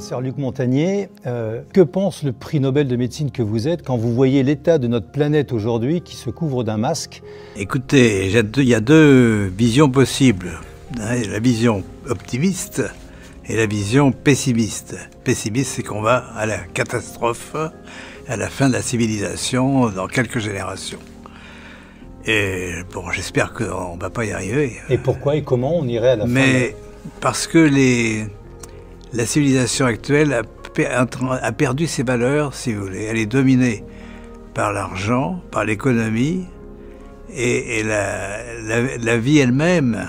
Professeur Luc Montagnier, que pense le prix Nobel de médecine que vous êtes quand vous voyez l'état de notre planète aujourd'hui qui se couvre d'un masque? Écoutez, il y a deux visions possibles. La vision optimiste et la vision pessimiste. Pessimiste, c'est qu'on va à la catastrophe, à la fin de la civilisation dans quelques générations. Et bon, j'espère qu'on ne va pas y arriver. Et pourquoi et comment on irait à la fin? Mais parce que la civilisation actuelle a perdu ses valeurs, si vous voulez. Elle est dominée par l'argent, par l'économie et la vie elle-même.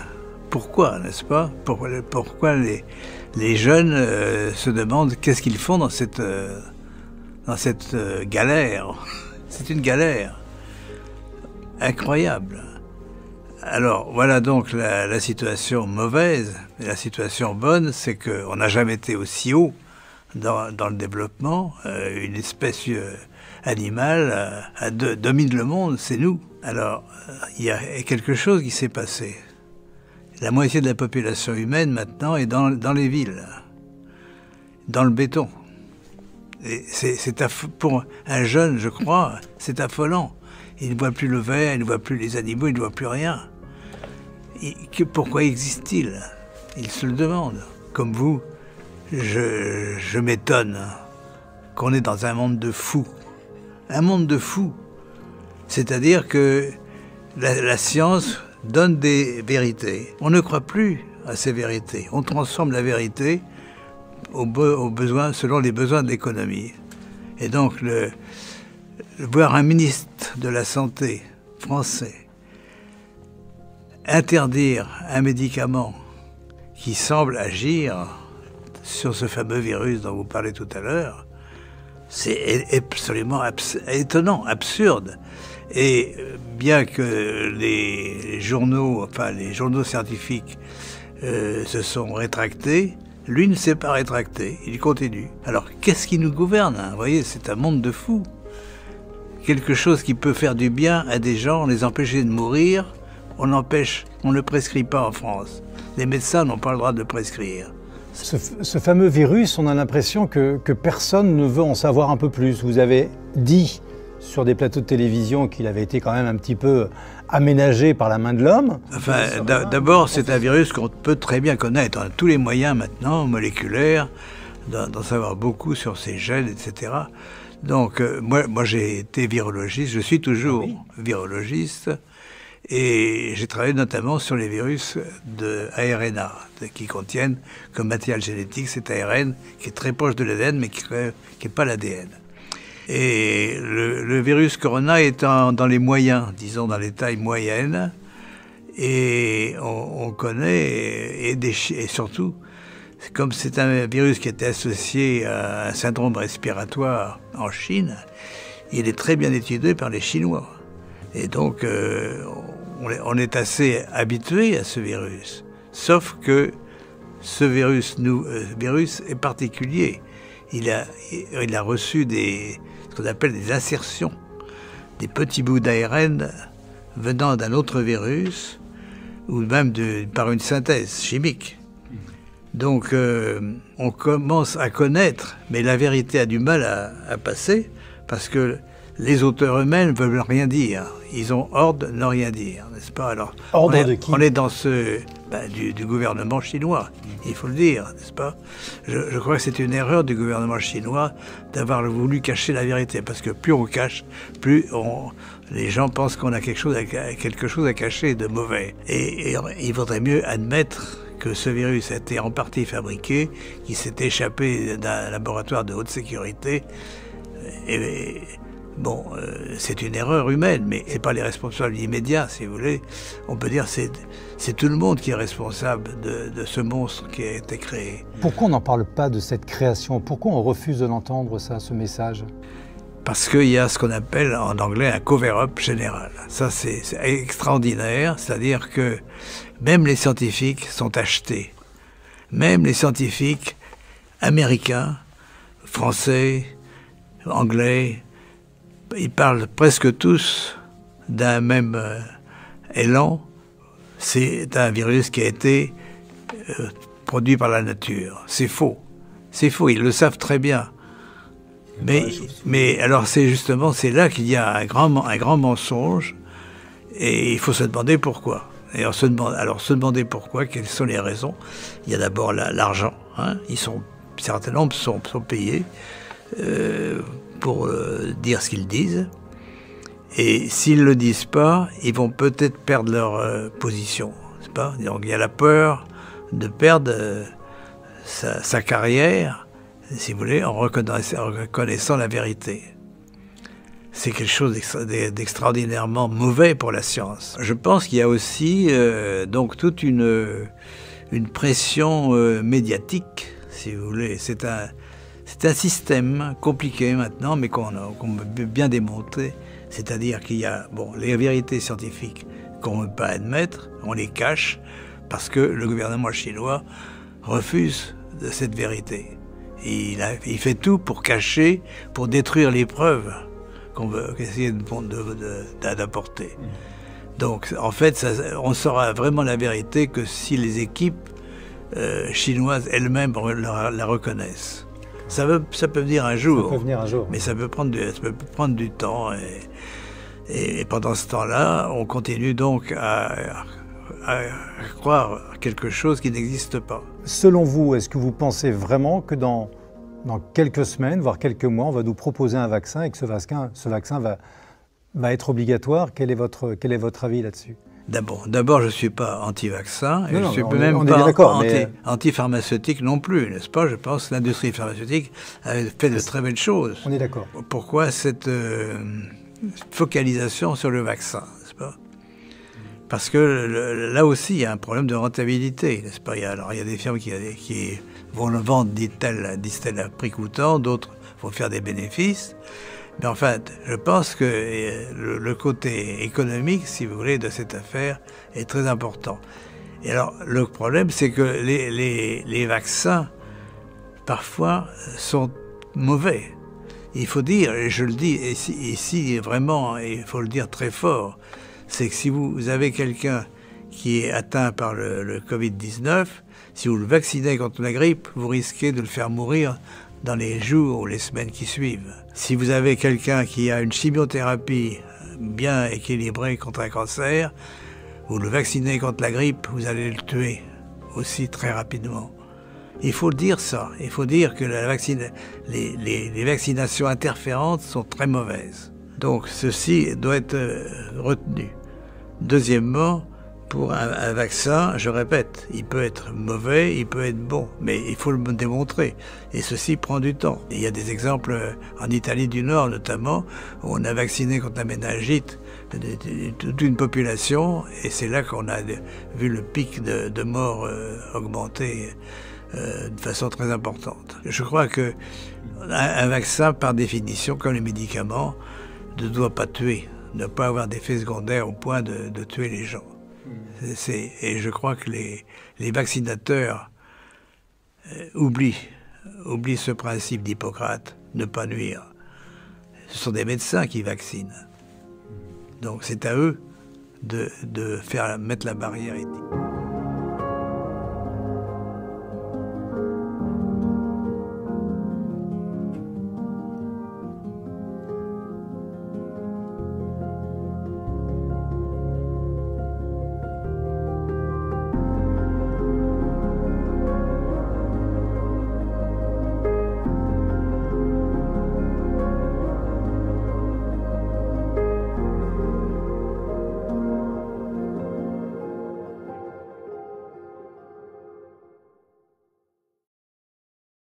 Pourquoi, n'est-ce pas? Pourquoi les jeunes se demandent qu'est-ce qu'ils font dans cette galère? C'est une galère incroyable. Alors, voilà donc la situation mauvaise. Et la situation bonne, c'est qu'on n'a jamais été aussi haut dans le développement. Une espèce animale domine le monde, c'est nous. Alors, il y a quelque chose qui s'est passé. La moitié de la population humaine, maintenant, est dans les villes, dans le béton. Et pour un jeune, je crois, c'est affolant. Il ne voit plus le vert, il ne voit plus les animaux, il ne voit plus rien. Pourquoi existe-t-il? Il se le demande. Comme vous, je m'étonne qu'on est dans un monde de fous. Un monde de fous. C'est-à-dire que la science donne des vérités. On ne croit plus à ces vérités. On transforme la vérité selon les besoins de l'économie. Et donc, voir un ministre de la Santé français interdire un médicament qui semble agir sur ce fameux virus dont vous parlez tout à l'heure, c'est absolument étonnant, absurde. Et bien que les journaux scientifiques se sont rétractés, lui ne s'est pas rétracté, il continue. Alors qu'est-ce qui nous gouverne, hein? Vous voyez, c'est un monde de fous. Quelque chose qui peut faire du bien à des gens, les empêcher de mourir, on ne prescrit pas en France. Les médecins n'ont pas le droit de prescrire. Ce fameux virus, on a l'impression que personne ne veut en savoir un peu plus. Vous avez dit sur des plateaux de télévision qu'il avait été quand même un petit peu aménagé par la main de l'homme. Enfin, d'abord, c'est un virus qu'on peut très bien connaître. On a tous les moyens maintenant, moléculaires, d'en savoir beaucoup sur ses gènes, etc. Donc, moi j'ai été virologiste, je suis toujours virologiste, et j'ai travaillé notamment sur les virus de ARNA, qui contiennent comme matériel génétique cet ARN qui est très proche de l'ADN, mais qui n'est pas l'ADN. Et le virus corona est dans les moyens, disons dans les tailles moyennes, et on connaît, et surtout, comme c'est un virus qui était associé à un syndrome respiratoire en Chine, il est très bien étudié par les Chinois. Et donc, on est assez habitué à ce virus. Sauf que ce virus est particulier. Il a reçu ce qu'on appelle des insertions, des petits bouts d'ARN venant d'un autre virus, ou même par une synthèse chimique. Donc, on commence à connaître, mais la vérité a du mal à passer, parce que les auteurs eux-mêmes ne veulent rien dire. Ils ont ordre de ne rien dire, n'est-ce pas? Alors, ordre de qui? On est dans du gouvernement chinois, il faut le dire, n'est-ce pas? Je crois que c'est une erreur du gouvernement chinois d'avoir voulu cacher la vérité, parce que plus on cache, plus les gens pensent qu'on a quelque chose à cacher de mauvais. Et il vaudrait mieux admettre que ce virus a été en partie fabriqué, qu'il s'est échappé d'un laboratoire de haute sécurité. Bon, c'est une erreur humaine, mais c'est pas les responsables immédiats, si vous voulez. On peut dire que c'est tout le monde qui est responsable de ce monstre qui a été créé. Pourquoi on n'en parle pas de cette création? Pourquoi on refuse de l'entendre, ce message? Parce qu'il y a ce qu'on appelle en anglais un cover-up général. Ça, c'est extraordinaire, c'est-à-dire que même les scientifiques sont achetés. Même les scientifiques américains, français, anglais, ils parlent presque tous d'un même élan. C'est un virus qui a été produit par la nature. C'est faux. C'est faux, ils le savent très bien. Mais alors c'est là qu'il y a un grand mensonge, et il faut se demander pourquoi. Et se demander pourquoi, quelles sont les raisons. Il y a d'abord l'argent. Hein, certains nombres sont payés pour dire ce qu'ils disent. Et s'ils ne le disent pas, ils vont peut-être perdre leur position. C'est pas ? Donc il y a la peur de perdre sa carrière, si vous voulez, en reconnaissant la vérité. C'est quelque chose d'extraordinairement mauvais pour la science. Je pense qu'il y a aussi donc toute une pression médiatique, si vous voulez. C'est un système compliqué maintenant, mais qu'on peut bien démontrer. C'est-à-dire qu'il y a les vérités scientifiques qu'on ne veut pas admettre, on les cache, parce que le gouvernement chinois refuse de cette vérité. Et il fait tout pour cacher, pour détruire les preuves qu'on veut essayer d'apporter. Donc, en fait, on saura vraiment la vérité que si les équipes chinoises elles-mêmes la reconnaissent. Ça peut venir un jour. Ça peut venir un jour. Mais ça peut prendre du temps. Et pendant ce temps-là, on continue donc à croire quelque chose qui n'existe pas. Selon vous, est-ce que vous pensez vraiment que dans quelques semaines, voire quelques mois, on va nous proposer un vaccin et que ce vaccin va être obligatoire? Quel est votre avis là-dessus? D'abord, je ne suis pas anti-vaccin, et je ne suis même pas anti-pharmaceutique non plus, n'est-ce pas? Je pense que l'industrie pharmaceutique a fait de très belles choses. On est d'accord. Pourquoi cette focalisation sur le vaccin, n'est-ce pas? Parce que là aussi, il y a un problème de rentabilité, n'est-ce pas? Il y a des firmes qui vont le vendre, disent-elles, à prix coûtant, d'autres vont faire des bénéfices. Mais en fait, je pense que le côté économique, si vous voulez, de cette affaire est très important. Et alors, le problème, c'est que les vaccins, parfois, sont mauvais. Il faut dire, et je le dis ici vraiment, et il faut le dire très fort, c'est que si vous avez quelqu'un qui est atteint par le Covid-19, si vous le vaccinez contre la grippe, vous risquez de le faire mourir dans les jours ou les semaines qui suivent. Si vous avez quelqu'un qui a une chimiothérapie bien équilibrée contre un cancer, vous le vaccinez contre la grippe, vous allez le tuer aussi très rapidement. Il faut dire ça. Il faut dire que les vaccinations interférentes sont très mauvaises. Donc ceci doit être retenu. Deuxièmement, pour un vaccin, je répète, il peut être mauvais, il peut être bon, mais il faut le démontrer. Et ceci prend du temps. Il y a des exemples en Italie du Nord notamment, où on a vacciné contre la méningite toute une population, et c'est là qu'on a vu le pic de morts augmenter de façon très importante. Je crois que un vaccin, par définition, comme les médicaments, ne doit pas tuer, ne doit pas avoir d'effets secondaires au point de tuer les gens. Et je crois que les vaccinateurs oublient ce principe d'Hippocrate, ne pas nuire. Ce sont des médecins qui vaccinent. Donc c'est à eux de mettre la barrière éthique.